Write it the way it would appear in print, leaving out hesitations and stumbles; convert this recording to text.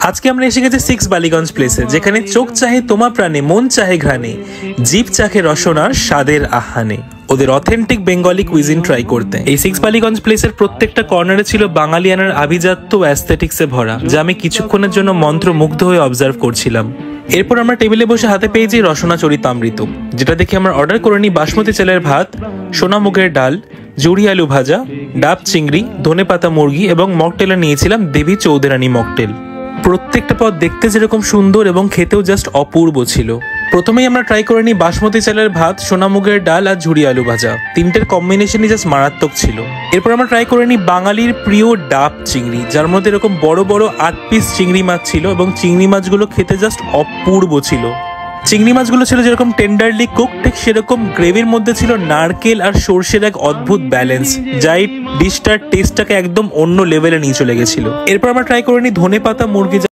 আজকে আমরা এসে গেছি সিক্স বালিগঞ্জ প্লেসে, যেখানে চোখ চাহে তোমা প্রাণে, মন চাহে ঘ্রাণে, জিভ চাহে রসনার স্বাদের আহানে ওদের অথেন্টিক বেঙ্গলি কুইজিন ট্রাই করতে। এই সিক্স বালিগঞ্জ প্লেসের প্রত্যেকটা কর্নারে ছিল বাঙালিয়ানার আভিজাত্য ও অ্যাস্থেটিক্সে ভরা, যা আমি কিছুক্ষণের জন্য মন্ত্রমুগ্ধ হয়ে অবজার্ভ করছিলাম। এরপর আমরা টেবিলে বসে হাতে পেয়েছি রসনা চরিতামৃত, যেটা দেখে আমরা অর্ডার করে নিই বাসমতি চালের ভাত, সোনা মুগের ডাল, জুড়ি আলু ভাজা, ডাব চিংড়ি, ধনেপাতা মুরগি এবং মকটেলে নিয়েছিলাম দেবী চৌধুরানী মকটেল। প্রত্যেকটা পদ দেখতে যেরকম সুন্দর এবং খেতেও জাস্ট অপূর্ব ছিল। প্রথমেই আমরা ট্রাই করে নিই বাসমতি চালের ভাত, সোনা মুগের ডাল আর ঝুড়ি আলু ভাজা। তিনটের কম্বিনেশনই জাস্ট মারাত্মক ছিল। এরপর আমরা ট্রাই করে নিই বাঙালির প্রিয় ডাব চিংড়ি, যার মধ্যে এরকম বড় বড় 8 পিস চিংড়ি মাছ ছিল এবং চিংড়ি মাছগুলো খেতে জাস্ট অপূর্ব ছিল। চিংড়ি মাছগুলো ছিল যেরকম টেন্ডারলি কুক, ঠিক সেরকম গ্রেভির মধ্যে ছিল নারকেল আর সর্ষের এক অদ্ভুত ব্যালেন্স, যা এই ডিশটার টেস্টটাকে একদম অন্য লেভেলে নিয়ে চলে গেছিল। এরপর আমরা ট্রাই করে নিই ধনেপাতা মুরগি।